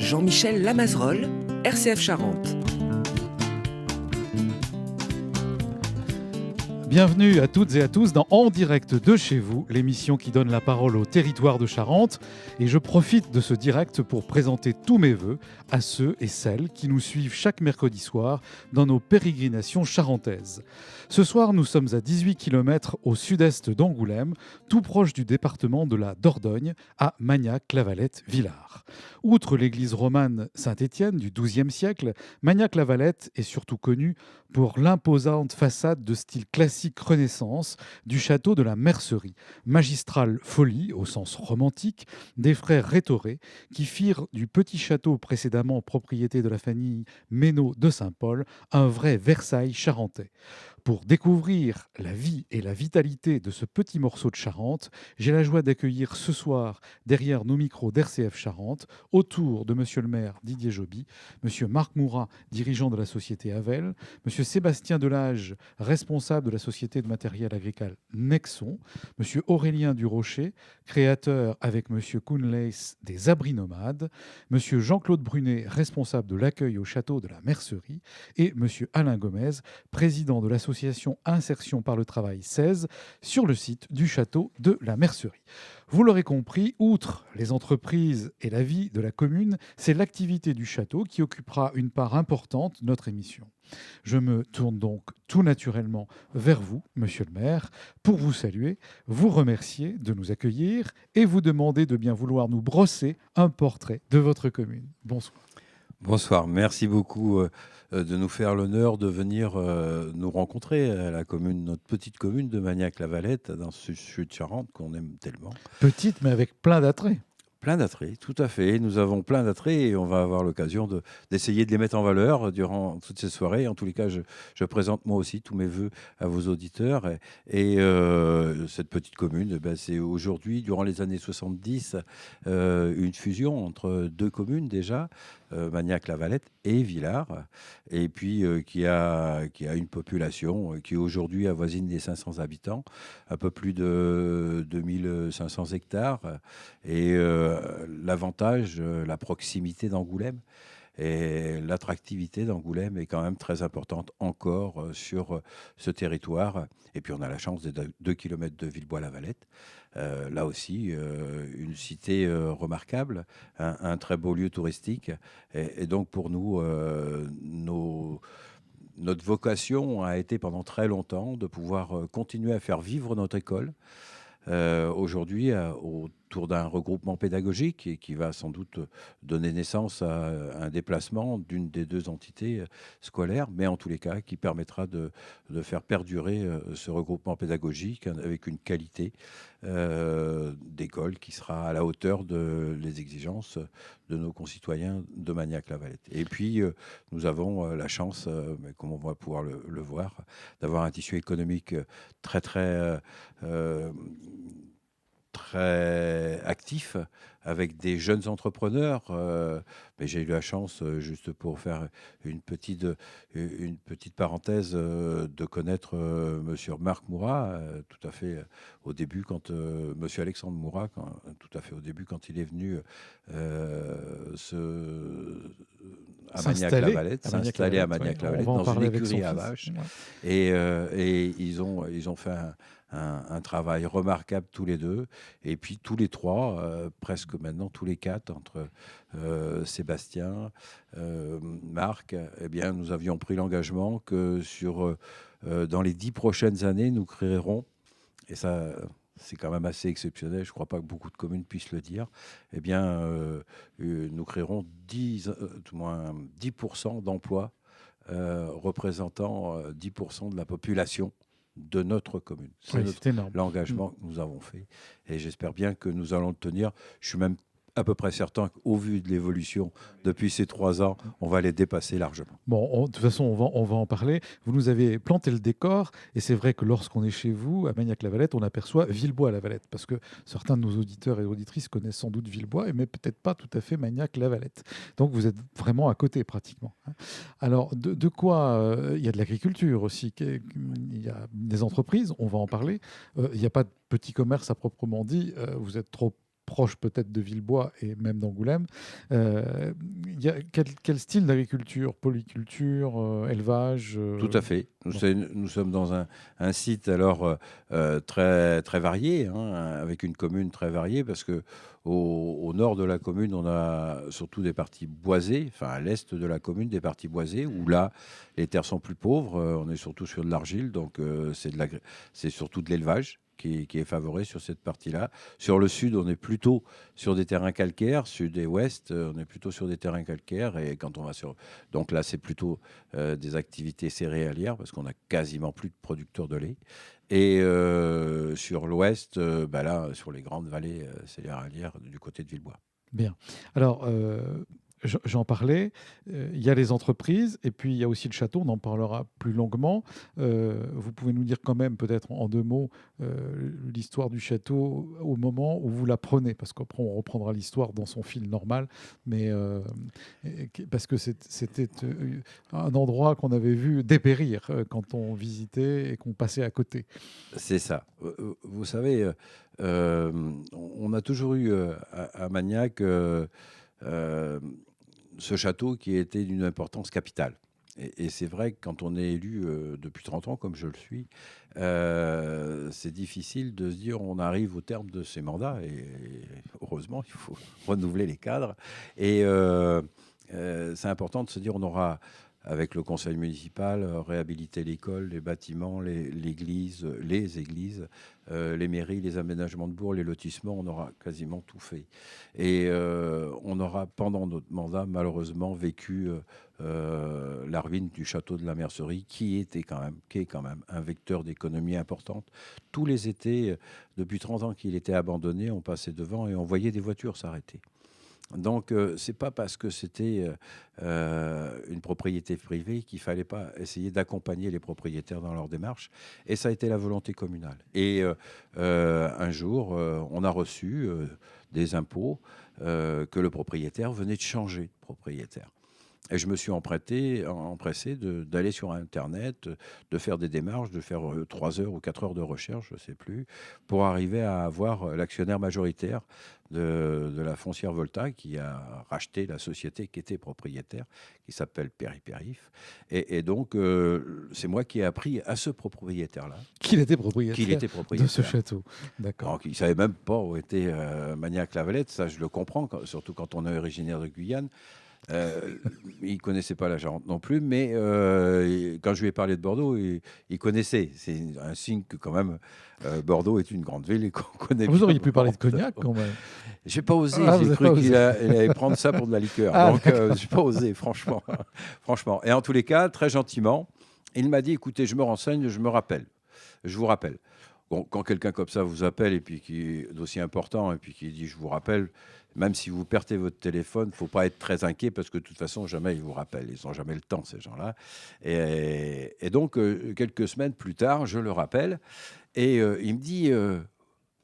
Jean-Michel Lamazerolle, RCF Charente. Bienvenue à toutes et à tous dans En direct de chez vous, l'émission qui donne la parole au territoire de Charente. Et je profite de ce direct pour présenter tous mes vœux à ceux et celles qui nous suivent chaque mercredi soir dans nos pérégrinations charentaises. Ce soir, nous sommes à 18 km au sud-est d'Angoulême, tout proche du département de la Dordogne, à Magnac-Lavalette-Villars. Outre l'église romane Saint-Étienne du XIIe siècle, Magnac-Lavalette est surtout connue pour l'imposante façade de style classique Renaissance du château de la Mercerie, magistrale folie au sens romantique des frères Rétoré qui firent du petit château précédemment propriété de la famille Ménaud de Saint-Paul un vrai Versailles charentais. Pour découvrir la vie et la vitalité de ce petit morceau de Charente, j'ai la joie d'accueillir ce soir, derrière nos micros d'RCF Charente, autour de Monsieur le maire Didier Joby, Monsieur Marc Mourat, dirigeant de la société Avel, Monsieur Sébastien Delage, responsable de la société de matériel agricole Nexon, Monsieur Aurélien Durocher, créateur avec Monsieur Kounleis des Abris Nomades, Monsieur Jean-Claude Brunet, responsable de l'accueil au château de la Mercerie, et Monsieur Alain Gomez, président de l'association Insertion par le Travail 16, sur le site du château de la Mercerie. Vous l'aurez compris, outre les entreprises et la vie de la commune, c'est l'activité du château qui occupera une part importante de notre émission. Je me tourne donc tout naturellement vers vous, monsieur le maire, pour vous saluer, vous remercier de nous accueillir et vous demander de bien vouloir nous brosser un portrait de votre commune. Bonsoir. Bonsoir, merci beaucoup de nous faire l'honneur de venir nous rencontrer à la commune, notre petite commune de Magnac-Lavalette, dans ce sud-Charente qu'on aime tellement. Petite, mais avec plein d'attraits. Plein d'attraits, tout à fait. Nous avons plein d'attraits et on va avoir l'occasion d'essayer de les mettre en valeur durant toutes ces soirées. En tous les cas, je présente moi aussi tous mes voeux à vos auditeurs. Cette petite commune, c'est aujourd'hui, durant les années 70, une fusion entre deux communes déjà, Magnac-Lavalette et Villars, et puis qui a une population qui aujourd'hui avoisine les 500 habitants, un peu plus de 2500 hectares, et l'avantage, la proximité d'Angoulême et l'attractivité d'Angoulême est quand même très importante encore sur ce territoire. Et puis on a la chance d'être à 2 km de Villebois-Lavalette. Là aussi, une cité remarquable, un très beau lieu touristique. Et donc pour nous, notre vocation a été pendant très longtemps de pouvoir continuer à faire vivre notre école. Aujourd'hui, autour d'un regroupement pédagogique et qui va sans doute donner naissance à un déplacement d'une des deux entités scolaires, mais en tous les cas qui permettra de faire perdurer ce regroupement pédagogique avec une qualité d'école qui sera à la hauteur des exigences de nos concitoyens de Magnac-Lavalette. Et puis, nous avons la chance, comme on va pouvoir le voir, d'avoir un tissu économique très, très actif, avec des jeunes entrepreneurs. Mais j'ai eu la chance, juste pour faire une petite parenthèse, de connaître monsieur Marc Mourat, tout à fait au début, quand monsieur Alexandre Mourat, tout à fait au début, quand il est venu à Magnac-Lavalette, s'installer à Magnac-Lavalette, dans une écurie à vaches. Ouais. Et ils ont fait un travail remarquable tous les deux, et puis tous les trois, presque maintenant tous les quatre, entre Sébastien, Marc, eh bien, nous avions pris l'engagement que dans les 10 prochaines années, nous créerons, et ça c'est quand même assez exceptionnel, je ne crois pas que beaucoup de communes puissent le dire, eh bien, nous créerons 10% d'emplois représentant 10% de la population de notre commune. C'est l'engagement que nous avons fait, et j'espère bien que nous allons le tenir. Je suis même à peu près certain qu'au vu de l'évolution depuis ces 3 ans, on va les dépasser largement. Bon, de toute façon, on va en parler. Vous nous avez planté le décor, et c'est vrai que lorsqu'on est chez vous, à Magnac-Lavalette, on aperçoit Villebois-Lavalette, parce que certains de nos auditeurs et auditrices connaissent sans doute Villebois, mais peut-être pas tout à fait Magnac-Lavalette. Donc vous êtes vraiment à côté, pratiquement. Alors, de quoi il y a de l'agriculture aussi, il y a des entreprises, on va en parler. Il n'y a pas de petit commerce à proprement dit, vous êtes trop proche peut-être de Villebois et même d'Angoulême. Il y a quel style d'agriculture? Polyculture, élevage Tout à fait. Nous sommes dans un site alors très, très varié, hein, avec une commune très variée, parce que au nord de la commune, on a surtout des parties boisées, enfin à l'est de la commune, des parties boisées, où là, les terres sont plus pauvres. On est surtout sur de l'argile, donc c'est surtout de l'élevage qui est favorisé sur cette partie-là. Sur le sud, on est plutôt sur des terrains calcaires. Sud et ouest, on est plutôt sur des terrains calcaires. Et quand on va sur... Donc là, c'est plutôt des activités céréalières, parce qu'on a quasiment plus de producteurs de lait. Et sur l'ouest, là, sur les grandes vallées céréalières du côté de Villebois. Bien. Alors, j'en parlais, il y a les entreprises et puis il y a aussi le château, on en parlera plus longuement. Vous pouvez nous dire quand même, peut-être en 2 mots, l'histoire du château au moment où vous la prenez, parce qu'après on reprendra l'histoire dans son fil normal, mais parce que c'était un endroit qu'on avait vu dépérir quand on visitait et qu'on passait à côté. C'est ça. Vous savez, on a toujours eu à Magnac ce château qui était d'une importance capitale. Et c'est vrai que quand on est élu depuis 30 ans, comme je le suis, c'est difficile de se dire on arrive au terme de ces mandats. Et heureusement, il faut renouveler les cadres. Et c'est important de se dire on aura, avec le conseil municipal, réhabilité l'école, les bâtiments, les églises, les mairies, les aménagements de bourgs, les lotissements, on aura quasiment tout fait. Et on aura, pendant notre mandat, malheureusement, vécu la ruine du château de la Mercerie, qui est quand même un vecteur d'économie importante. Tous les étés, depuis 30 ans qu'il était abandonné, on passait devant et on voyait des voitures s'arrêter. Donc, c'est pas parce que c'était une propriété privée qu'il fallait pas essayer d'accompagner les propriétaires dans leur démarche. Et ça a été la volonté communale. Et un jour, on a reçu des impôts que le propriétaire venait de changer de propriétaire. Et je me suis empressé d'aller sur Internet, de faire des démarches, de faire 3 heures ou 4 heures de recherche, je ne sais plus, pour arriver à avoir l'actionnaire majoritaire de la foncière Volta, qui a racheté la société qui était propriétaire, qui s'appelle Péripérif. Et donc, c'est moi qui ai appris à ce propriétaire-là Qu'il était propriétaire, de ce château. D'accord. Donc, il ne savait même pas où était Magnac-la-Valette. Ça, je le comprends, surtout quand on est originaire de Guyane. Il ne connaissait pas la Charente non plus, mais quand je lui ai parlé de Bordeaux, il connaissait. C'est un signe que quand même Bordeaux est une grande ville et qu'on connaît bien. Vous auriez pu parler de cognac quand même. J'ai pas osé, Ah, j'ai cru qu'il allait prendre ça pour de la liqueur. Ah, donc j'ai pas osé, franchement. Franchement. Et en tous les cas, très gentiment, il m'a dit, écoutez, je me renseigne, je vous rappelle. Bon, quand quelqu'un comme ça vous appelle et puis qui est d'aussi important et puis qui dit je vous rappelle, même si vous perdez votre téléphone, il ne faut pas être très inquiet parce que de toute façon, jamais ils vous rappellent. Ils n'ont jamais le temps, ces gens-là. Et donc, quelques semaines plus tard, je le rappelle et il me dit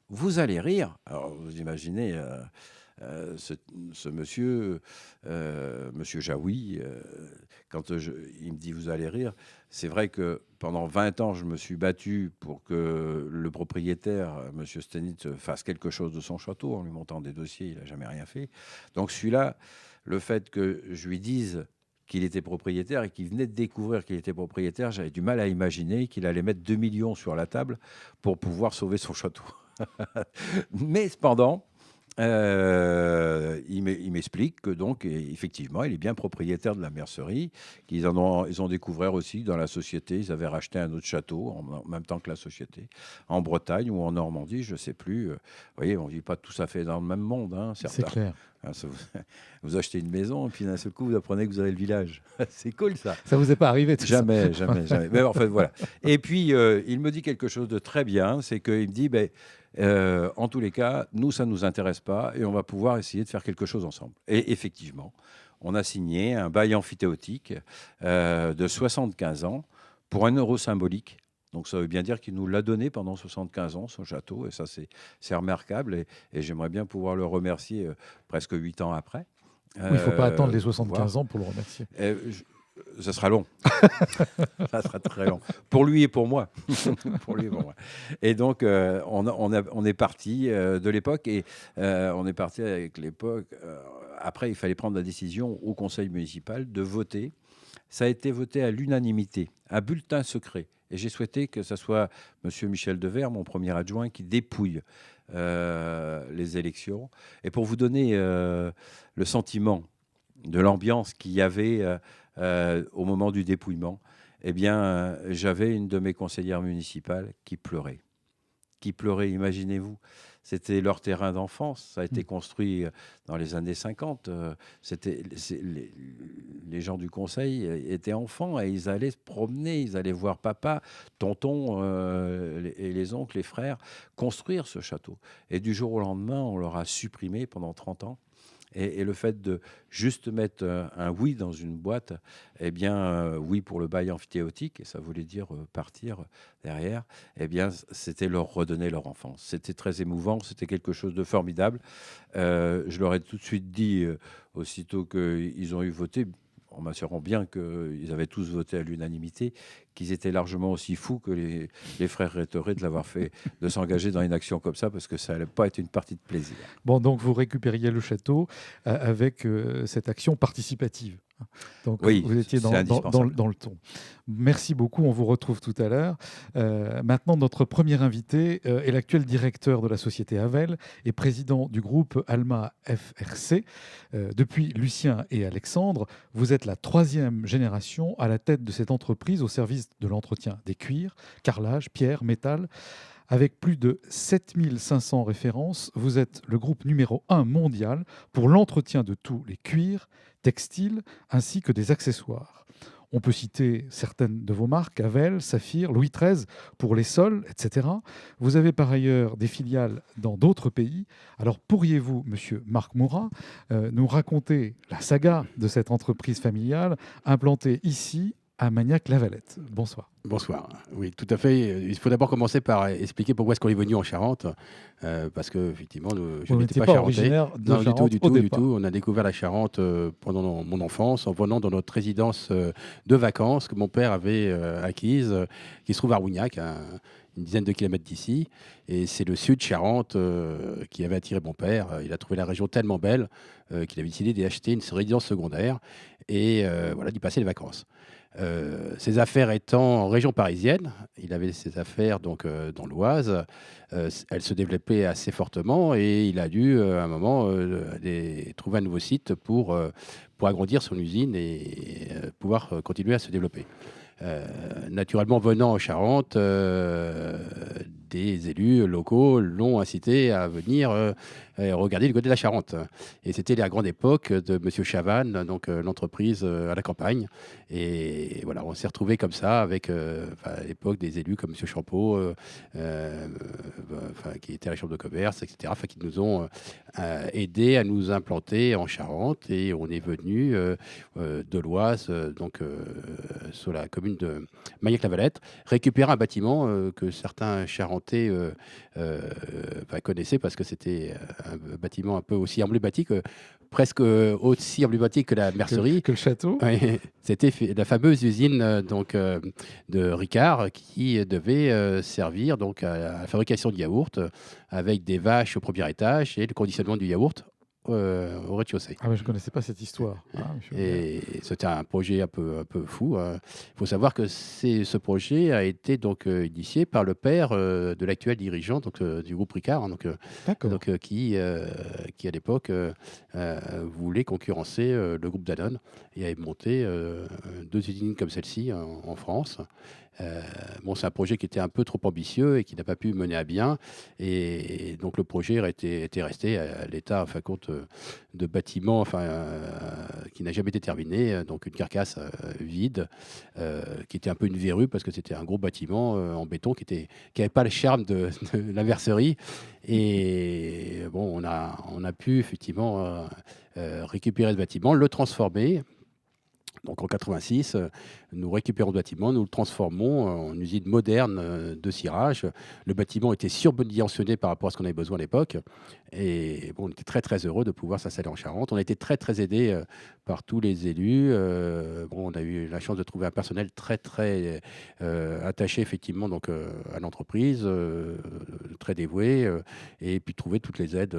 vous allez rire. Alors, vous imaginez ce monsieur, monsieur Jaoui, quand il me dit vous allez rire, c'est vrai que pendant 20 ans, je me suis battu pour que le propriétaire, monsieur Stenit, fasse quelque chose de son château en lui montant des dossiers. Il n'a jamais rien fait. Donc celui-là, le fait que je lui dise qu'il était propriétaire et qu'il venait de découvrir qu'il était propriétaire, j'avais du mal à imaginer qu'il allait mettre 2 millions sur la table pour pouvoir sauver son château. Mais cependant, il m'explique que donc effectivement il est bien propriétaire de la mercerie, ils ont découvert aussi dans la société, ils avaient racheté un autre château en même temps que la société, en Bretagne ou en Normandie, je ne sais plus. Vous voyez, on ne vit pas tous à fait dans le même monde, hein, certains. C'est clair. Vous achetez une maison et puis d'un seul coup vous apprenez que vous avez le village. C'est cool ça. Ça vous est pas arrivé tout jamais, ça jamais. Mais en fait voilà. Et puis il me dit quelque chose de très bien, c'est qu'il me dit en tous les cas, nous, ça ne nous intéresse pas et on va pouvoir essayer de faire quelque chose ensemble. Et effectivement, on a signé un bail emphytéotique de 75 ans pour 1 euro symbolique. Donc ça veut bien dire qu'il nous l'a donné pendant 75 ans, son château, et ça c'est remarquable. Et j'aimerais bien pouvoir le remercier presque 8 ans après. Il ne faut pas attendre les 75 ans pour le remercier. Ça sera long. Ça sera très long. Pour lui et pour moi. Pour lui et pour moi. Et donc, on est parti de l'époque et on est parti avec l'époque. Après, il fallait prendre la décision au conseil municipal de voter. Ça a été voté à l'unanimité, un bulletin secret. Et j'ai souhaité que ce soit M. Michel Devers, mon premier adjoint, qui dépouille les élections. Et pour vous donner le sentiment de l'ambiance qu'il y avait au moment du dépouillement, eh bien, j'avais une de mes conseillères municipales qui pleurait. Qui pleurait, imaginez-vous. C'était leur terrain d'enfance. Ça a été construit dans les années 50. Les gens du conseil étaient enfants et ils allaient se promener, ils allaient voir papa, tonton et les oncles, les frères, construire ce château. Et du jour au lendemain, on leur a supprimé pendant 30 ans. Et le fait de juste mettre un oui dans une boîte, eh bien, oui pour le bail amphithéotique, et ça voulait dire partir derrière, eh bien, c'était leur redonner leur enfance. C'était très émouvant, c'était quelque chose de formidable. Je leur ai tout de suite dit, aussitôt qu'ils ont eu voté, en m'assurant bien qu'ils avaient tous voté à l'unanimité, qu'ils étaient largement aussi fous que les frères Rétoré de l'avoir fait, de s'engager dans une action comme ça, parce que ça n'allait pas être une partie de plaisir. Bon, donc vous récupériez le château avec cette action participative. Donc oui, vous étiez dans le ton. Merci beaucoup, on vous retrouve tout à l'heure. Maintenant, notre premier invité est l'actuel directeur de la société Havel et président du groupe Alma FRC. Depuis Lucien et Alexandre, vous êtes la 3e génération à la tête de cette entreprise au service de l'entretien des cuirs, carrelage, pierre, métal. Avec plus de 7500 références, vous êtes le groupe numéro 1 mondial pour l'entretien de tous les cuirs, textiles, ainsi que des accessoires. On peut citer certaines de vos marques, Havel, Saphir, Louis XIII pour les sols, etc. Vous avez par ailleurs des filiales dans d'autres pays. Alors pourriez-vous, monsieur Marc Mourat, nous raconter la saga de cette entreprise familiale implantée ici à Magnac-la-Valette? Bonsoir. Bonsoir. Oui, tout à fait. Il faut d'abord commencer par expliquer pourquoi est-ce qu'on est venu en Charente, parce que effectivement, je n'étais pas charentais. Non, du tout. On a découvert la Charente pendant mon enfance, en venant dans notre résidence de vacances que mon père avait acquise, qui se trouve à Rougnac, une dizaine de kilomètres d'ici. Et c'est le sud Charente qui avait attiré mon père. Il a trouvé la région tellement belle qu'il avait décidé d'acheter une résidence secondaire et voilà, d'y passer les vacances. Ses affaires étant en région parisienne, il avait ses affaires donc dans l'Oise. Elle se développait assez fortement et il a dû à un moment trouver un nouveau site pour agrandir son usine et pouvoir continuer à se développer. Naturellement, venant en Charente, des élus locaux l'ont incité à venir regarder du côté de la Charente. Et c'était la grande époque de M. Chavannes, donc l'entreprise à la campagne. Et voilà, on s'est retrouvé comme ça avec à l'époque des élus comme M. Champeau, qui était à la Chambre de commerce, etc., qui nous ont aidés à nous implanter en Charente. Et on est venu de l'Oise, donc sur la commune de Magnac-la-Valette, récupérer un bâtiment que certains Charentais connaissaient parce que c'était un bâtiment un peu aussi emblématique, presque aussi emblématique que la mercerie. Que le château. Oui, c'était la fameuse usine de Ricard qui devait servir donc à la fabrication de yaourts avec des vaches au premier étage et le conditionnement du yaourt au rez-de-chaussée. Ah ouais, je ne connaissais pas cette histoire. Et c'était un projet un peu fou. Il faut savoir que ce projet a été donc initié par le père de l'actuel dirigeant donc, du groupe Ricard, qui à l'époque voulait concurrencer le groupe Danone et avait monté 2 usines comme celle-ci en France. C'est un projet qui était un peu trop ambitieux et qui n'a pas pu mener à bien. Et donc, le projet était resté à l'état, compte de bâtiment qui n'a jamais été terminé. Donc, une carcasse vide qui était un peu une verrue parce que c'était un gros bâtiment en béton qui n'avait pas le charme de la mercerie. Et bon, on a pu effectivement récupérer ce bâtiment, le transformer Donc en 86, nous récupérons le bâtiment, nous le transformons en usine moderne de cirage. Le bâtiment était surdimensionné par rapport à ce qu'on avait besoin à l'époque. Et bon, on était très très heureux de pouvoir s'installer en Charente. On a été très très aidés par tous les élus. Bon, on a eu la chance de trouver un personnel très très attaché effectivement donc, à l'entreprise, très dévoué, et puis trouver toutes les aides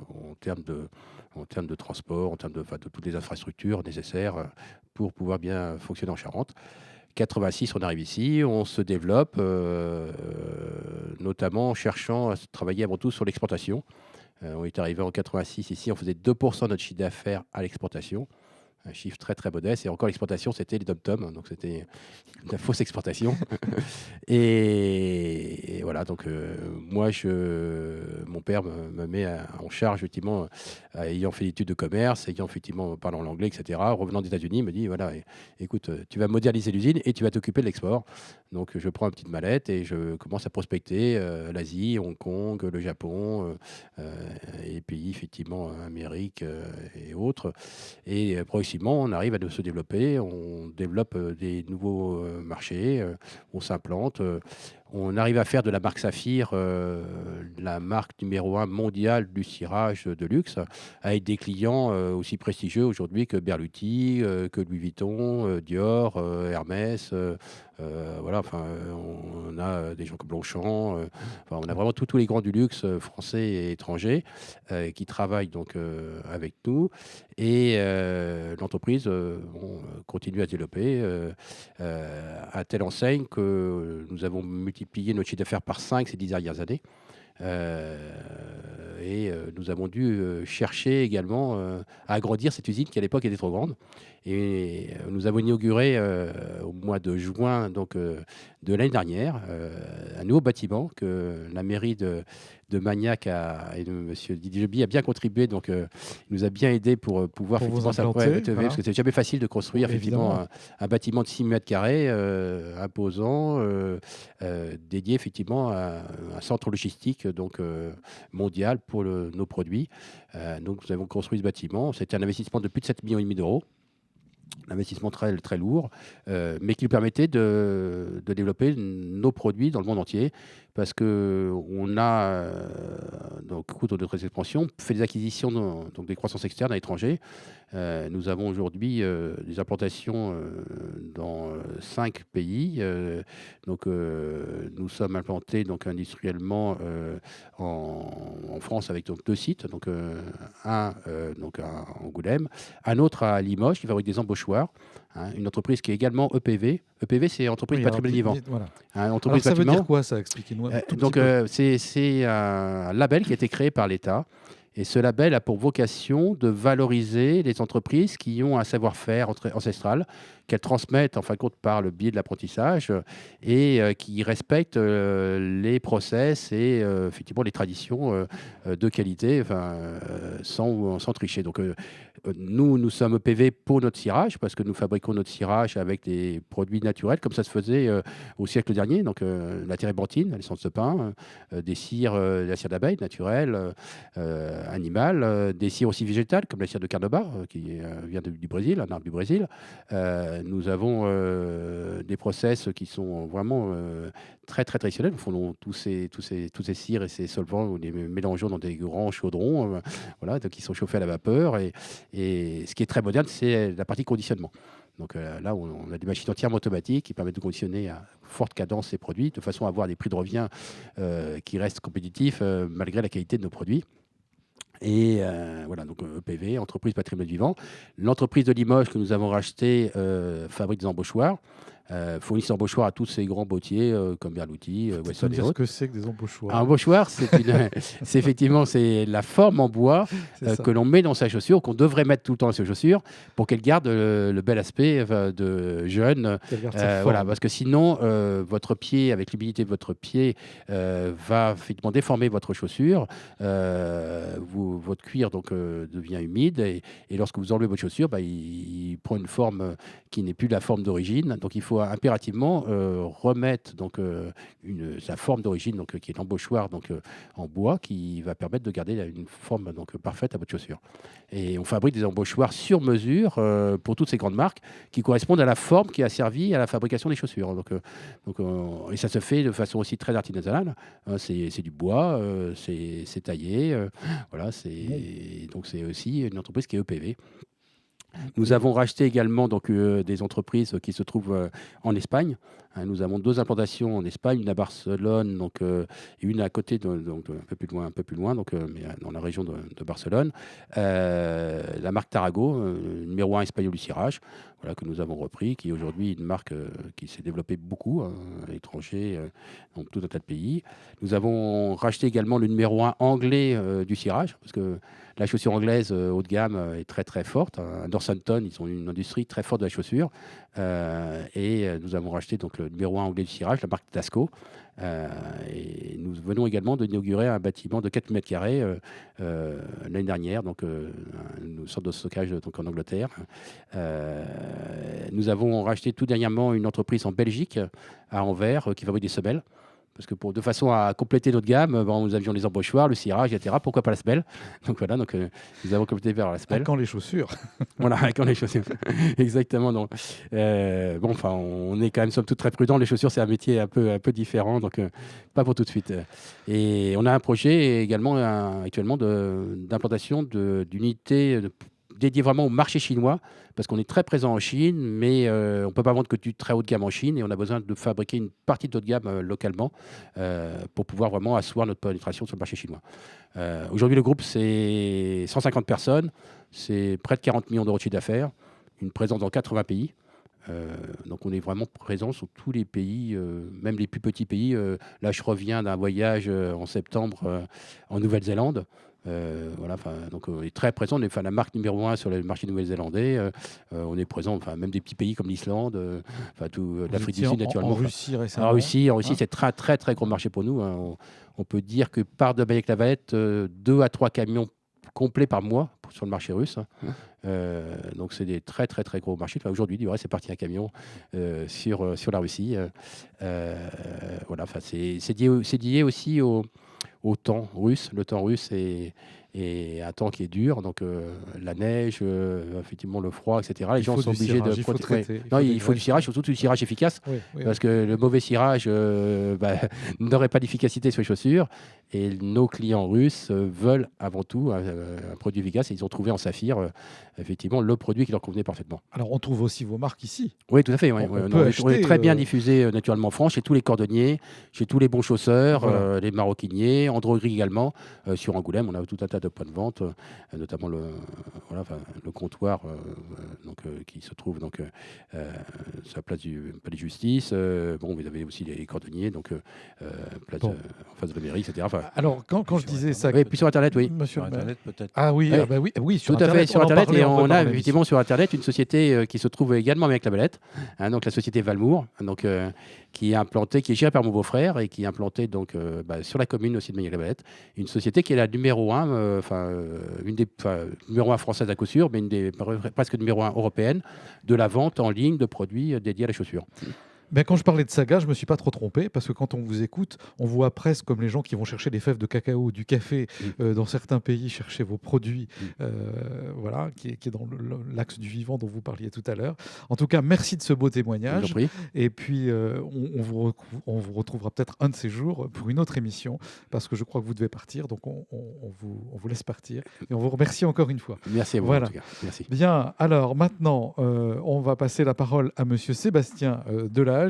en termes de transport, en termes de toutes les infrastructures nécessaires pour pouvoir bien fonctionner en Charente. 86, on arrive ici, on se développe, notamment en cherchant à travailler avant tout sur l'exportation. On est arrivé en 86 ici, on faisait 2% de notre chiffre d'affaires à l'exportation. Un chiffre très très modeste. Et encore, l'exportation, c'était les dom-toms, donc c'était de la fausse exportation. Et voilà, donc moi, mon père me met en charge, effectivement, ayant fait l'étude de commerce, ayant effectivement parlant l'anglais, etc. Revenant des États-Unis, il me dit voilà, écoute, tu vas moderniser l'usine et tu vas t'occuper de l'export. Donc je prends une petite mallette et je commence à prospecter l'Asie, Hong Kong, le Japon, et pays, effectivement, Amérique et autres. Et progressivement, on arrive à se développer, on développe des nouveaux marchés, on s'implante, on arrive à faire de la marque Saphir la marque numéro 1 mondiale du cirage de luxe, avec des clients aussi prestigieux aujourd'hui que Berluti, que Louis Vuitton, Dior, Hermès. Voilà, enfin, on a des gens comme Longchamp, enfin, on a vraiment tous les grands du luxe français et étrangers qui travaillent donc avec nous. Et l'entreprise continue à se développer à telle enseigne que nous avons multiplié notre chiffre d'affaires par 5 ces 10 dernières années. Nous avons dû chercher également à agrandir cette usine qui à l'époque était trop grande. Et nous avons inauguré au mois de juin donc, de l'année dernière un nouveau bâtiment que la mairie de Magnac et M. Didier Joby a bien contribué. Donc, il nous a bien aidé pour pouvoir Pour vous effectivement implanter, voilà. parce que c'est jamais facile de construire effectivement un bâtiment de 6 mètres carrés imposant, dédié effectivement à un centre logistique donc, mondial pour nos produits. Donc, nous avons construit ce bâtiment. C'était un investissement de plus de 7,5 millions d'euros. Un investissement très, très lourd, mais qui nous permettait de développer nos produits dans le monde entier. Parce qu'on a, donc, au cours de notre expansion, fait des acquisitions, donc des croissances externes à l'étranger. Nous avons aujourd'hui des implantations dans 5 pays. Donc, nous sommes implantés donc, industriellement en France avec donc, 2 sites. Donc, un donc, à Angoulême, un autre à Limoges qui fabrique des embauchoirs. Une entreprise qui est également EPV. EPV, c'est entreprise patrimoine vivant. Voilà. Entreprise Alors, ça veut bâtiment. dire quoi, ça? Expliquez-nous un tout Donc, c'est un label qui a été créé par l'État. Et ce label a pour vocation de valoriser les entreprises qui ont un savoir-faire ancestral, qu'elles transmettent en fin de compte par le biais de l'apprentissage et qui respectent les process et effectivement les traditions de qualité sans tricher. Donc, nous sommes EPV pour notre cirage parce que nous fabriquons notre cirage avec des produits naturels comme ça se faisait au siècle dernier. Donc, la térébenthine, l'essence de pin, des cires, la cire d'abeille naturelle, animale, des cires aussi végétales comme la cire de carnauba qui vient du Brésil, un arbre du Brésil. Nous avons des process qui sont vraiment très très traditionnels. Nous faisons tous ces cires et ces solvants, nous les mélangeons dans des grands chaudrons, voilà, donc qui sont chauffés à la vapeur. Et ce qui est très moderne, c'est la partie conditionnement. Donc là, on a des machines entièrement automatiques qui permettent de conditionner à forte cadence ces produits, de façon à avoir des prix de revient qui restent compétitifs malgré la qualité de nos produits. Et voilà, donc EPV, entreprise patrimoine vivant. L'entreprise de Limoges que nous avons rachetée fabrique des embauchoirs. Fournit des embauchoirs à tous ces grands bottiers comme Berluti, Wesson et dire ce autres. que c'est que des embauchoirs. Un embauchoir, c'est effectivement c'est la forme en bois que l'on met dans sa chaussure, qu'on devrait mettre tout le temps dans sa chaussure pour qu'elle garde le bel aspect de jeune. Voilà, parce que sinon, votre pied, avec l'humidité de votre pied, va effectivement déformer votre chaussure. Vous votre cuir devient humide et lorsque vous enlevez votre chaussure, il prend une forme qui n'est plus la forme d'origine. Donc il faut impérativement remettre sa forme d'origine, qui est l'embauchoir en bois, qui va permettre de garder une forme parfaite à votre chaussure. Et on fabrique des embauchoirs sur mesure pour toutes ces grandes marques qui correspondent à la forme qui a servi à la fabrication des chaussures. Et ça se fait de façon aussi très artisanale. C'est du bois, c'est taillé. Donc c'est aussi une entreprise qui est EPV. Nous avons racheté également des entreprises qui se trouvent en Espagne. Nous avons 2 implantations en Espagne, une à Barcelone, et une à côté, un peu plus loin, mais dans la région de Barcelone. La marque Tarago, numéro 1 espagnol du cirage, que nous avons repris, qui est aujourd'hui une marque qui s'est développée beaucoup à l'étranger, dans tout un tas de pays. Nous avons racheté également le numéro 1 anglais du cirage, parce que la chaussure anglaise haut de gamme est très très forte. À Northampton, ils ont une industrie très forte de la chaussure. Et nous avons racheté le numéro 1 anglais du cirage, la marque Tasco. Et nous venons également d'inaugurer un bâtiment de 4 mètres carrés l'année dernière, une sorte de stockage en Angleterre. Nous avons racheté tout dernièrement une entreprise en Belgique, à Anvers, qui fabrique des semelles. Parce que de façon à compléter notre gamme, nous avions les embauchoirs, le cirage, etc. Pourquoi pas la semelle? Nous avons complété vers la semelle. À quand les chaussures? Voilà, à quand les chaussures. Exactement. On est quand même somme toute très prudent. Les chaussures, c'est un métier un peu différent, pas pour tout de suite. Et on a un projet également actuellement d'implantation d'unités dédiées vraiment au marché chinois, parce qu'on est très présent en Chine, mais on ne peut pas vendre que du très haut de gamme en Chine, et on a besoin de fabriquer une partie de haut de gamme localement pour pouvoir vraiment asseoir notre pénétration sur le marché chinois. Aujourd'hui, le groupe, c'est 150 personnes, c'est près de 40 millions d'euros de chiffre d'affaires, une présence dans 80 pays. On est vraiment présent sur tous les pays, même les plus petits pays. Là, je reviens d'un voyage en septembre en Nouvelle-Zélande. On est très présent. On est la marque numéro 1 sur le marché néo-zélandais. On est présent, même des petits pays comme l'Islande, l'Afrique du Sud naturellement. En Russie récemment. En Russie, c'est très très très gros marché pour nous. On peut dire que par de Baillet-Lavalette, 2 à 3 camions complets par mois sur le marché russe. C'est des très très très gros marchés. Aujourd'hui, c'est parti un camion sur la Russie. C'est lié aussi au temps russe. Le temps russe est un temps qui est dur, la neige, effectivement le froid, etc. Les gens sont obligés de protéger. Il faut du cirage, surtout du cirage efficace, parce que le mauvais cirage n'aurait pas d'efficacité sur les chaussures. Et nos clients russes veulent avant tout un produit efficace, et ils ont trouvé en Saphir effectivement le produit qui leur convenait parfaitement. Alors on trouve aussi vos marques ici. Oui, tout à fait. On est très bien diffusé naturellement en France, chez tous les cordonniers, chez tous les bons chausseurs, les maroquiniers, en droguerie également. Sur Angoulême, on a tout un tas de points de vente, notamment le comptoir qui se trouve sur la place du Palais de Justice. Vous avez aussi les cordonniers, en face de la mairie, etc. Alors quand je disais ça, oui, puis sur Internet, oui. Sur Internet peut-être. Ah oui, oui, sur tout Internet. À fait, sur Internet, et on a l'émission. effectivement sur Internet une société qui se trouve également avec la Valette, la société Valmour, qui est gérée par mon beau-frère et qui est implantée sur la commune aussi de Magnac-la-Valette, une société qui est la numéro 1, numéro 1 française à coup sûr, mais presque numéro 1 européenne de la vente en ligne de produits dédiés à la chaussure. Quand je parlais de saga, je ne me suis pas trop trompé, parce que quand on vous écoute, on voit presque comme les gens qui vont chercher des fèves de cacao ou du café dans certains pays, chercher vos produits, qui est dans l'axe du vivant dont vous parliez tout à l'heure. En tout cas, merci de ce beau témoignage. Et puis, on vous retrouvera peut-être un de ces jours pour une autre émission, parce que je crois que vous devez partir, donc on vous laisse partir. Et on vous remercie encore une fois. Merci à vous, en tout cas. Merci. Bien, alors maintenant, on va passer la parole à monsieur Sébastien Delage.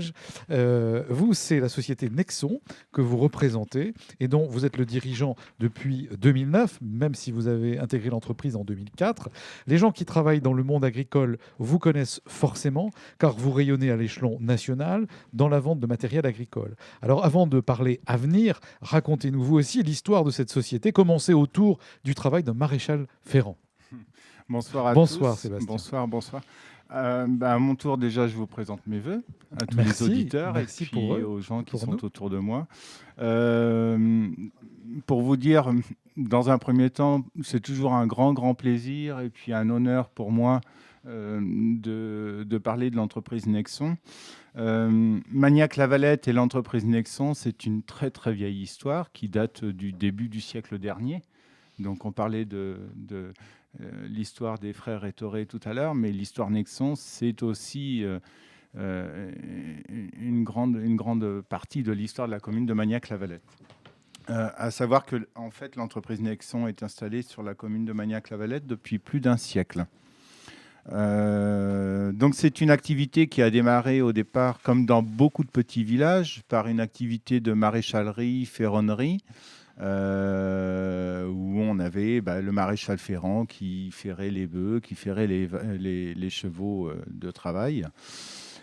Vous, c'est la société Nexon que vous représentez et dont vous êtes le dirigeant depuis 2009, même si vous avez intégré l'entreprise en 2004. Les gens qui travaillent dans le monde agricole vous connaissent forcément, car vous rayonnez à l'échelon national dans la vente de matériel agricole. Alors, avant de parler avenir, racontez-nous vous aussi l'histoire de cette société, commencée autour du travail d'un maréchal ferrant. Bonsoir à tous. Bonsoir Sébastien. Bonsoir. À mon tour, déjà, je vous présente mes voeux à tous Merci, les auditeurs merci et puis pour eux, aux gens qui pour sont nous. autour de moi. Pour vous dire, dans un premier temps, c'est toujours un grand plaisir et puis un honneur pour moi de parler de l'entreprise Nexon. Magnac-Lavalette et l'entreprise Nexon, c'est une très vieille histoire qui date du début du siècle dernier. Donc on parlait de l'histoire des frères Ettoré tout à l'heure, mais l'histoire Nexon, c'est aussi une grande partie de l'histoire de la commune de Magnac-Lavalette. À savoir que en fait, l'entreprise Nexon est installée sur la commune de Magnac-Lavalette depuis plus d'un siècle. Donc c'est une activité qui a démarré au départ, comme dans beaucoup de petits villages, par une activité de maréchalerie, ferronnerie, où on avait le maréchal ferrant qui ferrait les bœufs, qui ferrait les chevaux de travail.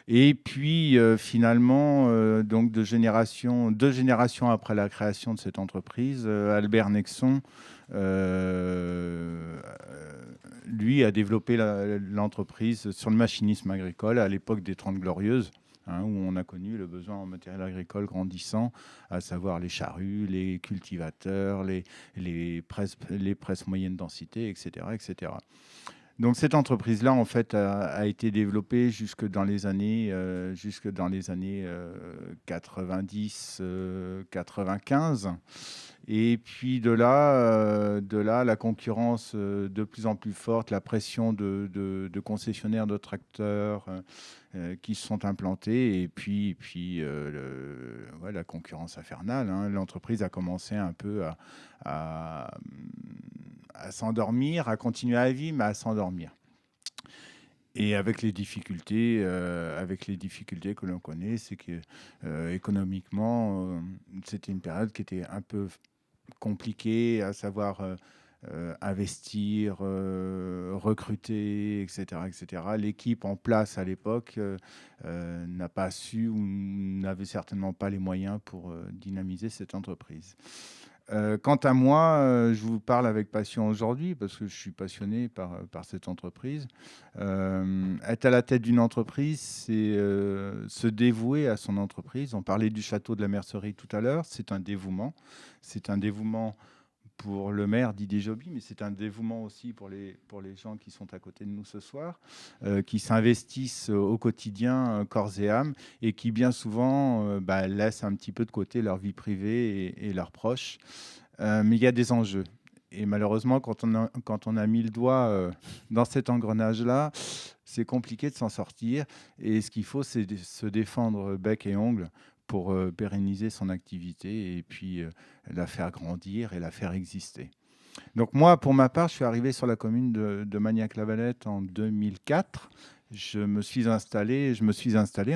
Et puis finalement, donc deux générations après la création de cette entreprise, Albert Nexon, lui, a développé l'entreprise sur le machinisme agricole à l'époque des 30 Glorieuses, où on a connu le besoin en matériel agricole grandissant, à savoir les charrues, les cultivateurs, les presses moyenne densité, etc., etc. Donc cette entreprise-là, en fait, a été développée jusque dans les années 90, 95. Et puis de là, la concurrence de plus en plus forte, la pression de concessionnaires de tracteurs qui se sont implantés, et puis la concurrence infernale. L'entreprise a commencé un peu à s'endormir, à continuer à vivre, mais à s'endormir. Et avec les difficultés que l'on connaît, c'est que économiquement, c'était une période qui était un peu compliquée, à savoir investir, recruter, etc., etc. L'équipe en place à l'époque n'a pas su ou n'avait certainement pas les moyens pour dynamiser cette entreprise. Quant à moi, je vous parle avec passion aujourd'hui parce que je suis passionné par cette entreprise. Être à la tête d'une entreprise, c'est se dévouer à son entreprise. On parlait du château de la Mercerie tout à l'heure. C'est un dévouement. C'est un dévouement pour le maire Didier Joby, mais c'est un dévouement aussi pour les gens qui sont à côté de nous ce soir, qui s'investissent au quotidien corps et âme et qui bien souvent laissent un petit peu de côté leur vie privée et leurs proches. Mais il y a des enjeux. Et malheureusement, quand on a mis le doigt dans cet engrenage-là, c'est compliqué de s'en sortir. Et ce qu'il faut, c'est se défendre bec et ongle pour pérenniser son activité et puis la faire grandir et la faire exister. Donc moi, pour ma part, je suis arrivé sur la commune de Magnac-Lavalette en 2004. Je me suis installé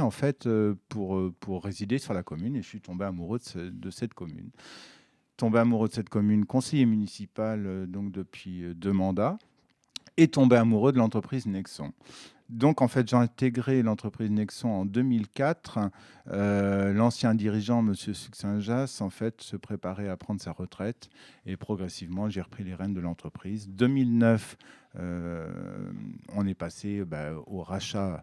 en fait pour résider sur la commune et je suis tombé amoureux de cette commune. Tombé amoureux de cette commune, conseiller municipal donc depuis 2 mandats, et tombé amoureux de l'entreprise Nexon. Donc, en fait, j'ai intégré l'entreprise Nexon en 2004. L'ancien dirigeant, M. Succinjas, en fait, se préparait à prendre sa retraite. Et progressivement, j'ai repris les rênes de l'entreprise. 2009, on est passé au rachat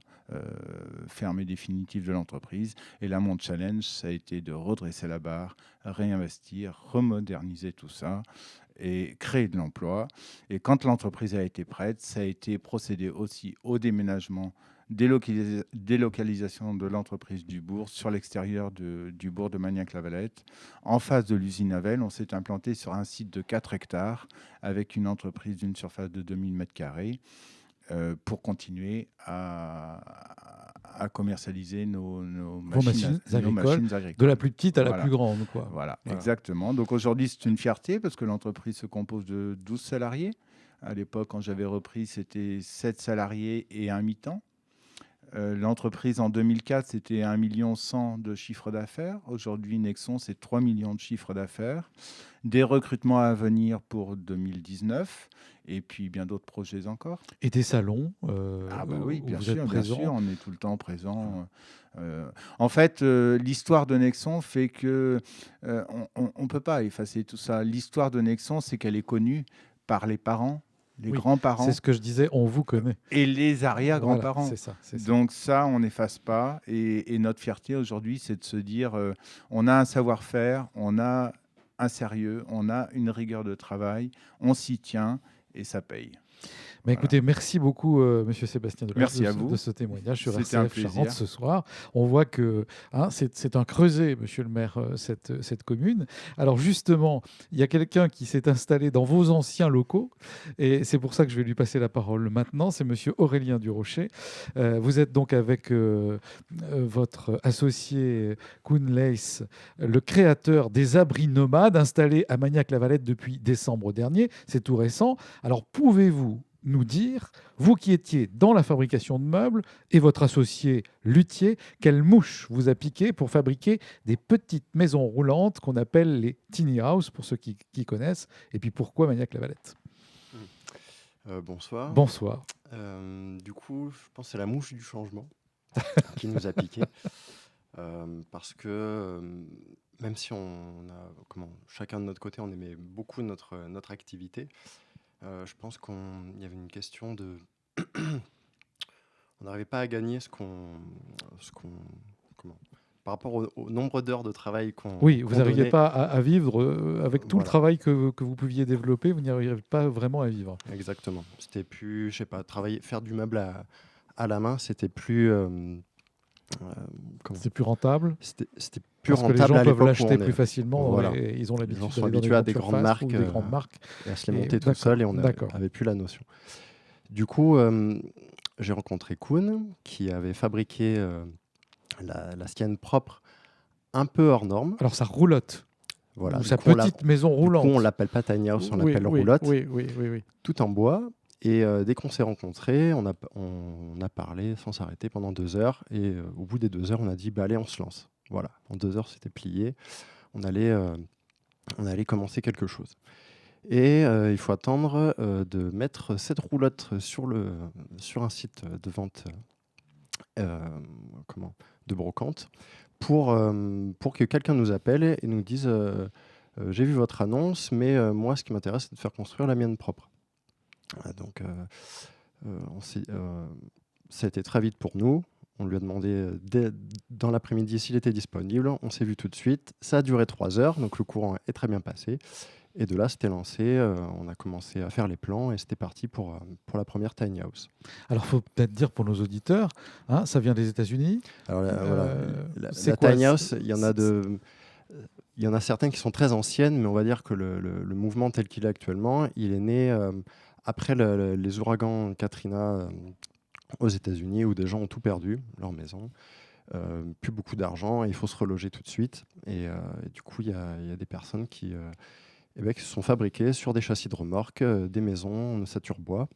ferme et définitif de l'entreprise. Et là, mon challenge, ça a été de redresser la barre, réinvestir, remoderniser tout ça et créer de l'emploi. Et quand l'entreprise a été prête, ça a été procédé aussi au déménagement, délocalisation de l'entreprise du bourg sur l'extérieur du bourg de Magnac-Lavalette. En face de l'usine Havel, on s'est implanté sur un site de 4 hectares avec une entreprise d'une surface de 2000 m² pour continuer à commercialiser nos machines agricoles, de la plus petite à la voilà. plus grande, quoi. Voilà, exactement. Donc aujourd'hui, c'est une fierté parce que l'entreprise se compose de 12 salariés. À l'époque, quand j'avais repris, c'était 7 salariés et un mi-temps. L'entreprise, en 2004, c'était 1,1 million de chiffre d'affaires. Aujourd'hui, Nexon, c'est 3 millions de chiffre d'affaires. Des recrutements à venir pour 2019 et puis bien d'autres projets encore. Et des salons Oui, bien vous sûr, êtes présent. on est tout le temps présent. En fait, l'histoire de Nexon fait que on ne peut pas effacer tout ça. L'histoire de Nexon, c'est qu'elle est connue par les parents, les Oui, grands-parents C'est ce que je disais, on vous connaît. et les arrière-grands-parents. Voilà, c'est ça. Donc ça, on n'efface pas. Et notre fierté aujourd'hui, c'est de se dire, on a un savoir-faire, on a un sérieux, on a une rigueur de travail, on s'y tient et ça paye. Mais écoutez, merci beaucoup, Monsieur Sébastien Delors, Merci à vous. de ce témoignage sur C'était un RCF Charente plaisir. ce soir. On voit que c'est un creuset, Monsieur le maire, cette commune. Alors justement, il y a quelqu'un qui s'est installé dans vos anciens locaux, et c'est pour ça que je vais lui passer la parole maintenant. C'est Monsieur Aurélien Durocher. Vous êtes donc avec votre associé Koen Leys, le créateur des abris nomades installés à Magnac-la-Valette depuis décembre dernier. C'est tout récent. Alors pouvez-vous nous dire, vous qui étiez dans la fabrication de meubles et votre associé luthier, quelle mouche vous a piqué pour fabriquer des petites maisons roulantes qu'on appelle les tiny house, pour ceux qui connaissent, et puis pourquoi Magnac-la-Valette? Bonsoir. Bonsoir. Du coup, je pense que c'est la mouche du changement qui nous a piqué. Parce que même si chacun de notre côté, on aimait beaucoup notre activité, je pense qu'il y avait une question de... on n'arrivait pas à gagner par rapport au nombre d'heures de travail qu'on Oui, vous n'arriviez donnait. pas à vivre avec tout le Voilà. travail que vous pouviez développer, vous n'y arriviez pas vraiment à vivre. Exactement. C'était plus, je sais pas, faire du meuble à la main, c'était plus... C'est plus rentable. C'était plus Parce que rentable les à gens peuvent l'époque où l'acheter on plus est. facilement Voilà. et ils ont Les l'habitude gens sont d'aller dans habitués à des des grandes surfaces marques, ou des grandes marques. et à se les Et monter tout d'accord, seul, et on d'accord. n'avait plus la notion. Du coup, j'ai rencontré Koen qui avait fabriqué la sienne propre, un peu hors norme. Alors ça roulotte. Voilà. Ou sa Du coup, petite maison du coup, roulante. on l'appelle pas tiny house, on Oui, l'appelle oui, roulotte, oui. tout en bois. Et dès qu'on s'est rencontrés, on a parlé sans s'arrêter pendant 2 heures. Et au bout des 2 heures, on a dit, allez, on se lance. Voilà, en 2 heures, c'était plié. On allait commencer quelque chose. Et il faut attendre de mettre cette roulotte sur un site de vente de brocante pour que quelqu'un nous appelle et nous dise j'ai vu votre annonce, mais moi, ce qui m'intéresse, c'est de faire construire la mienne propre. Donc, ça a été très vite pour nous. On lui a demandé dans l'après-midi s'il était disponible. On s'est vu tout de suite. Ça a duré 3 heures, donc le courant est très bien passé. Et de là, c'était lancé. On a commencé à faire les plans et c'était parti pour la première tiny house. Alors, il faut peut-être dire pour nos auditeurs, ça vient des États-Unis. Alors, la c'est quoi, tiny house, il y en a certaines qui sont très anciennes, mais on va dire que le mouvement tel qu'il est actuellement, il est né après les ouragans Katrina aux États-Unis, où des gens ont tout perdu, leur maison, plus beaucoup d'argent, et il faut se reloger tout de suite. Et du coup, il y a des personnes qui se sont fabriquées sur des châssis de remorque, des maisons en ossature bois,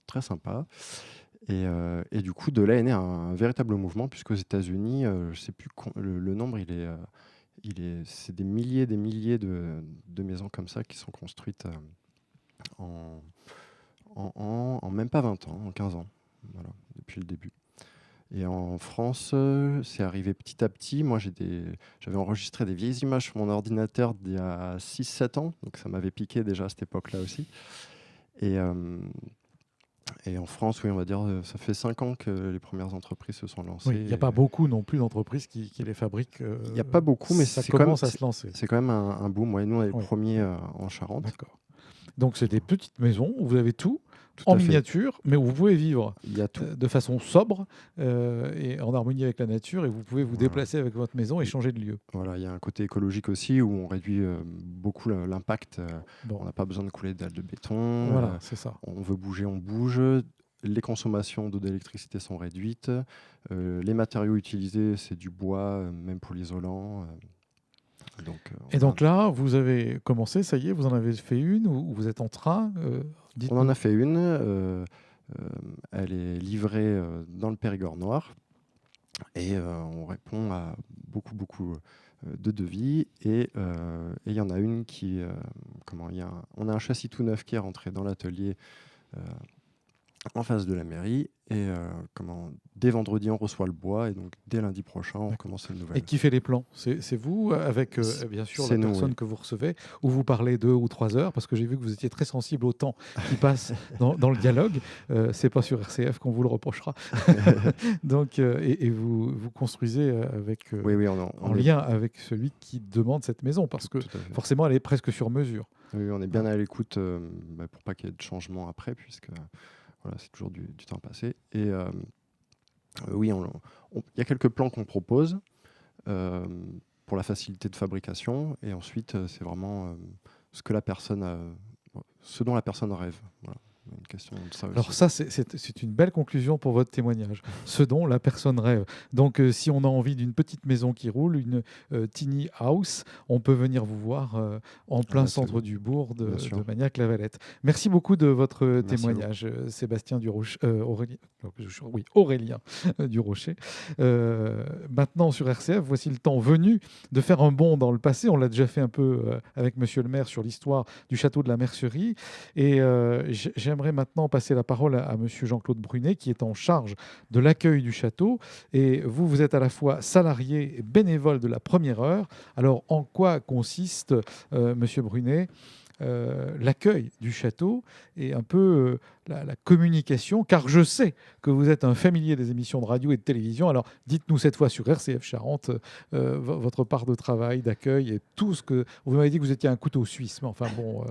très sympa. Et du coup, de là est né un véritable mouvement, puisqu'aux États-Unis, je ne sais plus le nombre, c'est des milliers de maisons comme ça qui sont construites en même pas 20 ans, en 15 ans, voilà, depuis le début. Et en France, c'est arrivé petit à petit. Moi, j'avais enregistré des vieilles images sur mon ordinateur d'il y a 6-7 ans, donc ça m'avait piqué déjà à cette époque-là aussi. Et en France, oui, on va dire, ça fait 5 ans que les premières entreprises se sont lancées. Oui, il n'y a pas beaucoup non plus d'entreprises qui les fabriquent. Il n'y a pas beaucoup, mais ça c'est commence à se lancer. C'est quand même un boom. Ouais, nous, on est les Oui. premiers en Charente. D'accord. Donc, c'est des petites maisons où vous avez tout Tout en à fait. miniature, mais où vous pouvez vivre Il y a tout. de façon sobre et en harmonie avec la nature, et vous pouvez vous Voilà. déplacer avec votre maison et changer de lieu. Voilà, il y a un côté écologique aussi où on réduit beaucoup l'impact. Bon. On n'a pas besoin de couler de dalles de béton. Voilà, c'est ça. On veut bouger, on bouge. Les consommations d'eau d'électricité sont réduites. Les matériaux utilisés, c'est du bois, même pour l'isolant. Et donc là, vous avez commencé, ça y est, vous en avez fait une ou vous êtes en train on en a fait une. Elle est livrée dans le Périgord noir. Et on répond à beaucoup de devis. Et il y en a une qui... on a un châssis tout neuf qui est rentré dans l'atelier en face de la mairie. Et dès vendredi, on reçoit le bois. Et donc, dès lundi prochain, on commence une nouvelle. Et qui fait les plans? C'est vous, avec bien sûr la personne que vous recevez, ou vous parlez 2 ou 3 heures? Parce que j'ai vu que vous étiez très sensible au temps qui passe dans le dialogue. C'est pas sur RCF qu'on vous le reprochera. Donc, et vous construisez avec, en lien avec celui qui demande cette maison, parce que forcément, elle est presque sur mesure. Oui, on est bien à l'écoute pour pas qu'il y ait de changement après, puisque voilà, c'est toujours du temps passé. Et oui, il y a quelques plans qu'on propose pour la facilité de fabrication, et ensuite c'est vraiment ce dont la personne rêve. Voilà. Une question de ça aussi. Alors ça, c'est une belle conclusion pour votre témoignage. Ce dont la personne rêve. Donc, si on a envie d'une petite maison qui roule, une tiny house, on peut venir vous voir en plein centre du bourg de Magnac-la-Valette. Merci beaucoup de votre témoignage, Sébastien Aurélien Durocher. Maintenant, sur RCF, voici le temps venu de faire un bond dans le passé. On l'a déjà fait un peu avec Monsieur le maire sur l'histoire du château de la Mercerie. Et j'aimerais maintenant passer la parole à Monsieur Jean-Claude Brunet, qui est en charge de l'accueil du château. Et vous êtes à la fois salarié et bénévole de la première heure. Alors, en quoi consiste, Monsieur Brunet, l'accueil du château et un peu la communication, car je sais que vous êtes un familier des émissions de radio et de télévision. Alors, dites-nous cette fois sur RCF Charente votre part de travail, d'accueil et tout ce que... Vous m'avez dit que vous étiez un couteau suisse, mais enfin bon,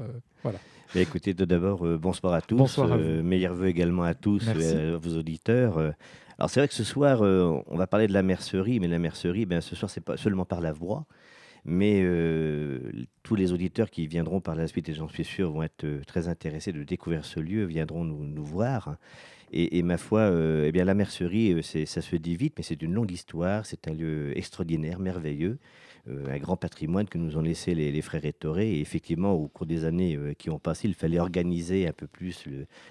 voilà. Mais écoutez, tout d'abord, bonsoir à tous. Bonsoir à vous. Meilleurs vœux également à tous, à vos auditeurs. Alors, c'est vrai que ce soir, on va parler de la mercerie, mais la mercerie, ce soir, c'est pas seulement par la voix, mais tous les auditeurs qui viendront par la suite, et j'en suis sûr, vont être très intéressés de découvrir ce lieu, viendront nous voir. Et ma foi, la mercerie, ça se dit vite, mais c'est une longue histoire. C'est un lieu extraordinaire, merveilleux. Un grand patrimoine que nous ont laissé les frères Ettoré. Et effectivement, au cours des années qui ont passé, il fallait organiser un peu plus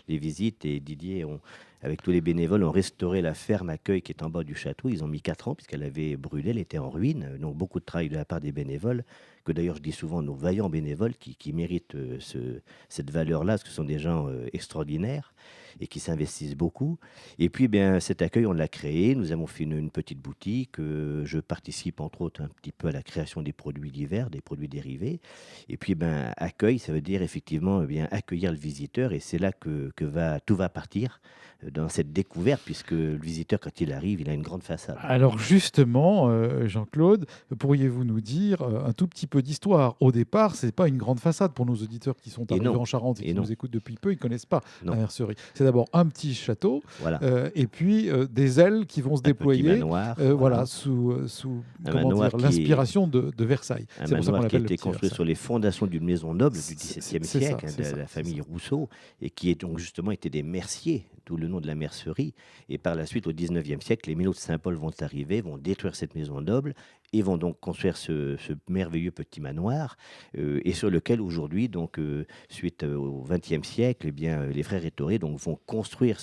les visites. Et Didier, avec tous les bénévoles, ont restauré la ferme accueil qui est en bas du château. Ils ont mis 4 ans puisqu'elle avait brûlé, elle était en ruine. Donc beaucoup de travail de la part des bénévoles, que d'ailleurs je dis souvent nos vaillants bénévoles qui méritent cette valeur-là, parce que ce sont des gens extraordinaires et qui s'investissent beaucoup. Et puis, cet accueil, on l'a créé. Nous avons fait une petite boutique. Je participe, entre autres, un petit peu à la création des produits divers, des produits dérivés. Et puis, accueil, ça veut dire effectivement accueillir le visiteur. Et c'est là que tout va partir dans cette découverte, puisque le visiteur, quand il arrive, il a une grande façade. Alors justement, Jean-Claude, pourriez-vous nous dire un tout petit peu d'histoire? Au départ, ce n'est pas une grande façade pour nos auditeurs qui sont arrivés en Charente et qui nous écoutent depuis peu, ils ne connaissent pas la mercerie. C'est d'abord un petit château, et puis des ailes qui vont se déployer sous l'inspiration de Versailles. Un manoir qui a été construit sur les fondations d'une maison noble du XVIIe siècle, de la famille Rousseau, et qui est donc justement été des merciers, d'où le nom de la mercerie. Et par la suite, au XIXe siècle, les Minots de Saint-Paul vont arriver, vont détruire cette maison noble et vont donc construire ce merveilleux petit manoir, et sur lequel aujourd'hui, donc suite au XXe siècle, les frères Ettoré vont construire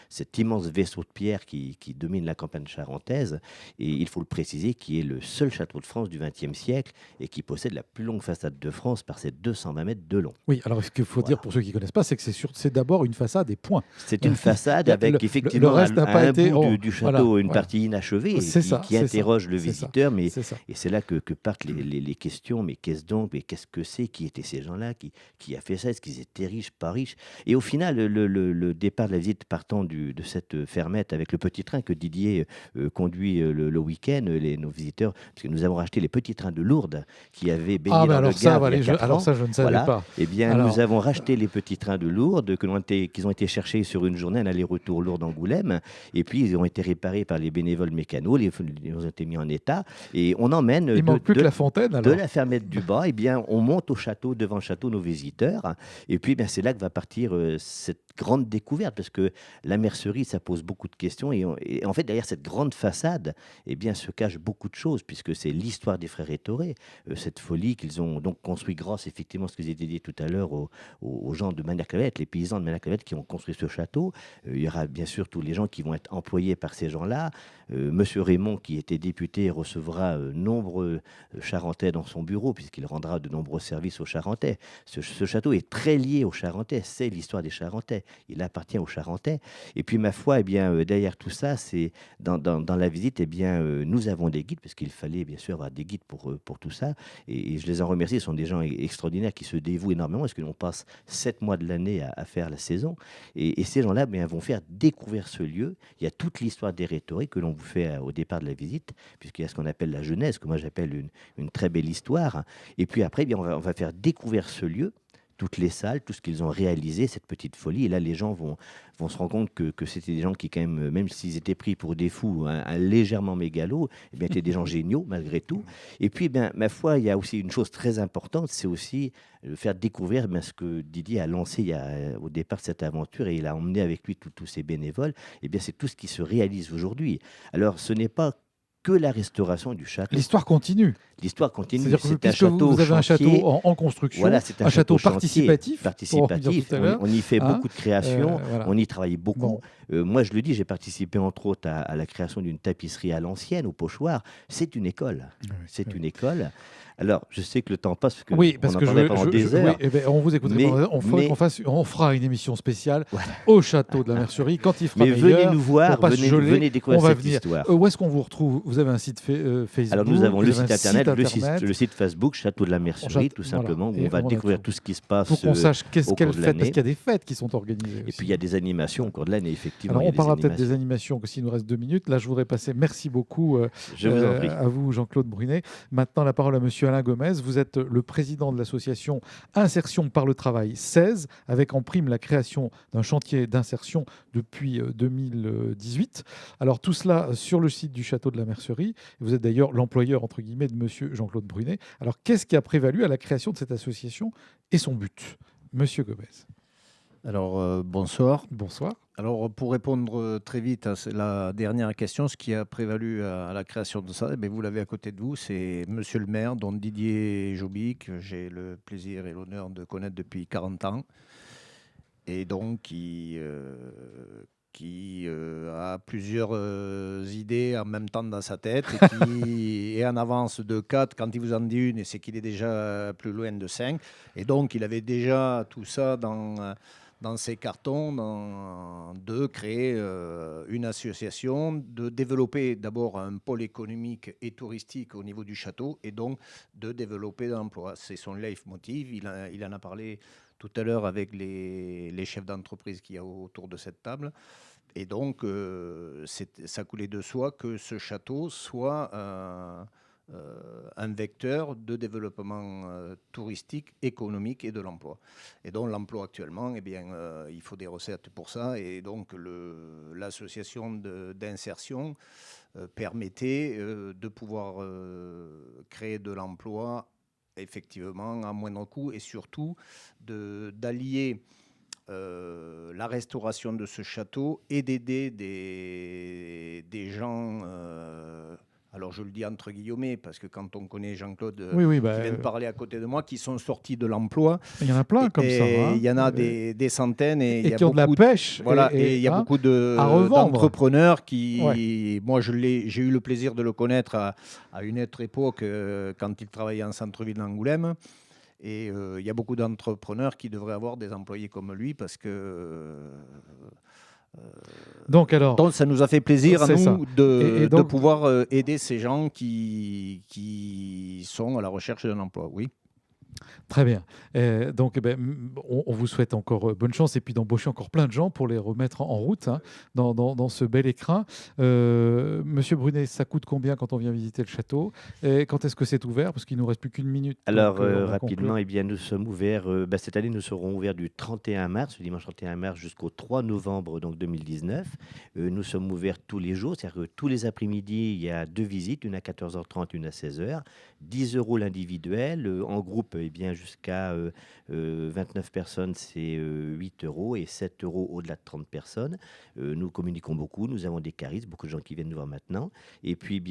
cet immense vaisseau de pierre qui domine la campagne charentaise, et il faut le préciser, qui est le seul château de France du XXe siècle et qui possède la plus longue façade de France par ses 220 mètres de long. Oui, alors ce qu'il faut dire pour ceux qui ne connaissent pas, c'est que c'est d'abord une façade et point. C'est une façade avec effectivement un bout du château, une partie inachevée qui interroge le visiteur, mais et c'est là que partent les questions. Mais qu'est-ce donc? Mais qu'est-ce que c'est? Qui étaient ces gens-là? Qui a fait ça? Est-ce qu'ils étaient riches, pas riches? Et au final, le départ de la visite partant de cette fermette avec le petit train que Didier conduit le week-end, nos visiteurs, parce que nous avons racheté les petits trains de Lourdes qui avaient baigné dans le Gave il y a 4 ans. Alors ça, je ne savais pas. Eh bien, nous avons racheté les petits trains de Lourdes qu'ils ont été cherchés sur une journée, un aller-retour Lourdes-Angoulême, et puis ils ont été réparés par les bénévoles mécanos, ils ont été mis en état, et on emmène que la fontaine, alors. De la fermette du bas, on monte au château, devant le château, nos visiteurs, et puis c'est là que va partir cette grande découverte, parce que la mercerie, ça pose beaucoup de questions, et en fait, derrière cette grande façade, se cachent beaucoup de choses, puisque c'est l'histoire des frères Ettoré, cette folie qu'ils ont donc construit grâce, effectivement, ce que j'ai dit tout à l'heure, aux gens de Magnac-la-Valette, les paysans de Magnac-la-Valette qui ont construit ce château. Il y aura bien sûr tous les gens qui vont être employés par ces gens-là. Monsieur Raymond, qui était député, recevra nombreux Charentais dans son bureau, puisqu'il rendra de nombreux services aux Charentais. Ce château est très lié aux Charentais, c'est l'histoire des Charentais, il appartient aux Charentais. Et puis ma foi, derrière tout ça, c'est dans la visite, nous avons des guides, parce qu'il fallait bien sûr avoir des guides pour tout ça, et je les en remercie, ce sont des gens extraordinaires qui se dévouent énormément, parce que l'on passe 7 mois de l'année à faire la saison, et ces gens-là vont faire découvrir ce lieu. Il y a toute l'histoire des rhétoriques que l'on vous fait au départ de la visite, puisqu'il y a ce qu'on appelle la Genèse, que moi j'appelle une très belle histoire, et puis après, on va faire découvrir ce lieu, toutes les salles, tout ce qu'ils ont réalisé, cette petite folie. Et là, les gens vont se rendre compte que c'était des gens qui, quand même s'ils étaient pris pour des fous, légèrement mégalos, étaient des gens géniaux, malgré tout. Et puis, ma foi, il y a aussi une chose très importante, c'est aussi faire découvrir ce que Didier a lancé au départ cette aventure, et il a emmené avec lui tous ces bénévoles. C'est tout ce qui se réalise aujourd'hui. Alors, ce n'est pas que la restauration du château. L'histoire continue. L'histoire continue. C'est-à-dire que puisque vous avez un château en construction, voilà, c'est un château chantier, participatif. On y fait beaucoup de créations, on y travaille beaucoup. Moi, je le dis, j'ai participé entre autres à la création d'une tapisserie à l'ancienne, au pochoir. C'est une école. C'est une école. Alors, je sais que le temps passe, parce que on en parlait pendant des heures. On vous écoutera on fera une émission spéciale au château de la Mercerie quand il fera meilleur. Venez nous voir, venez découvrir cette histoire. Où est-ce qu'on vous retrouve? Vous avez un site Facebook? Alors, nous avons le site internet, le site Facebook, Château de la Mercerie, tout simplement, où on va découvrir tout ce qui se passe. Pour qu'on sache quelle fête, parce qu'il y a des fêtes qui sont organisées. Et puis, il y a des animations au cours de l'année, effectivement. Alors, on parlera peut-être des animations, s'il nous reste 2 minutes. Là, je voudrais passer, merci beaucoup à vous, Jean-Claude Brunet. Maintenant, la parole à monsieur Alain Gomez. Vous êtes le président de l'association Insertion par le Travail 16, avec en prime la création d'un chantier d'insertion depuis 2018. Alors, tout cela sur le site du Château de la Mercerie. Vous êtes d'ailleurs l'employeur, entre guillemets, de monsieur Jean-Claude Brunet. Alors, qu'est-ce qui a prévalu à la création de cette association et son but? Monsieur Gomez. Alors, bonsoir. Bonsoir. Alors, pour répondre très vite à la dernière question, ce qui a prévalu à la création de ça, vous l'avez à côté de vous, c'est monsieur le maire, dont Didier Joby, que j'ai le plaisir et l'honneur de connaître depuis 40 ans, et donc qui a plusieurs idées en même temps dans sa tête, et qui est en avance de 4 quand il vous en dit une, et c'est qu'il est déjà plus loin de 5. Et donc, il avait déjà tout ça dans ses cartons, de créer une association, de développer d'abord un pôle économique et touristique au niveau du château, et donc de développer l'emploi. C'est son leitmotiv. Il en a parlé tout à l'heure avec les chefs d'entreprise qu'il y a autour de cette table. Et donc, ça coulait de soi que ce château soit un vecteur de développement touristique, économique et de l'emploi. Et donc, l'emploi actuellement, il faut des recettes pour ça. Et donc, l'association d'insertion permettait de pouvoir créer de l'emploi effectivement à moindre coût, et surtout d'allier la restauration de ce château et d'aider des gens, alors je le dis entre guillemets, parce que quand on connaît Jean-Claude qui vient de parler à côté de moi, qui sont sortis de l'emploi. Il y en a plein comme ça. Il y en a des centaines. Et il y a qui ont de la pêche. Voilà, et il y a beaucoup d'entrepreneurs qui... Moi, j'ai eu le plaisir de le connaître à une autre époque, quand il travaillait en centre-ville d'Angoulême. Et il y a beaucoup d'entrepreneurs qui devraient avoir des employés comme lui, parce que... Donc ça nous a fait plaisir à nous de pouvoir aider ces gens qui sont à la recherche d'un emploi. Oui. Très bien. Donc, on vous souhaite encore bonne chance, et puis d'embaucher encore plein de gens pour les remettre en route dans ce bel écrin. Monsieur Brunet, ça coûte combien quand on vient visiter le château? Et quand est-ce que c'est ouvert? Parce qu'il ne nous reste plus qu'une minute. Alors, rapidement, nous sommes ouverts. Cette année, nous serons ouverts du 31 mars, le dimanche 31 mars, jusqu'au 3 novembre 2019. Nous sommes ouverts tous les jours, c'est-à-dire que tous les après-midi, il y a 2 visites, une à 14h30, une à 16h. 10 € l'individuel. En groupe, jusqu'à 29 personnes, c'est 8 € et 7 € au-delà de 30 personnes. Nous communiquons beaucoup, nous avons des charismes, beaucoup de gens qui viennent nous voir maintenant. Et puis,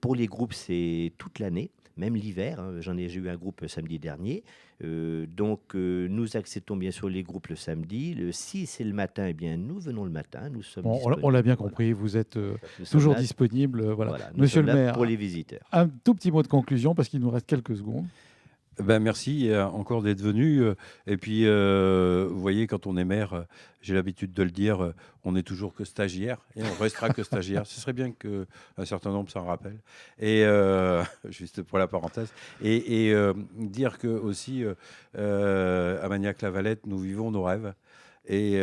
pour les groupes, c'est toute l'année. même l'hiver. J'ai eu un groupe samedi dernier. Donc, nous acceptons bien sûr les groupes le samedi. Si c'est le matin, eh bien, nous venons le matin. Nous sommes disponibles. On l'a bien compris, vous êtes Nous sommes toujours là. disponible. Voilà. Voilà, nous Monsieur sommes le là maire, pour les visiteurs. un tout petit mot de conclusion parce qu'il nous reste quelques secondes. Merci encore d'être venu. Et puis, vous voyez, quand on est maire, j'ai l'habitude de le dire, on n'est toujours que stagiaire et on restera que stagiaire. Ce serait bien qu'un certain nombre s'en rappellent. Et juste pour la parenthèse. Et dire que aussi, à Magnac-la-Valette, nous vivons nos rêves. Et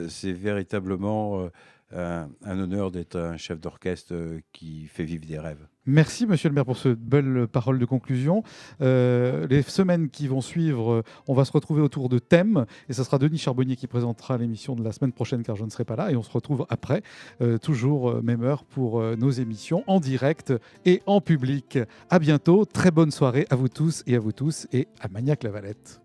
c'est véritablement un honneur d'être un chef d'orchestre qui fait vivre des rêves. Merci, monsieur le maire, pour cette belle parole de conclusion. Les semaines qui vont suivre, on va se retrouver autour de thèmes. Et ce sera Denis Charbonnier qui présentera l'émission de la semaine prochaine, car je ne serai pas là. Et on se retrouve après, toujours même heure, pour nos émissions en direct et en public. À bientôt. Très bonne soirée à vous tous et à vous tous. Et à Magnac-la-Valette.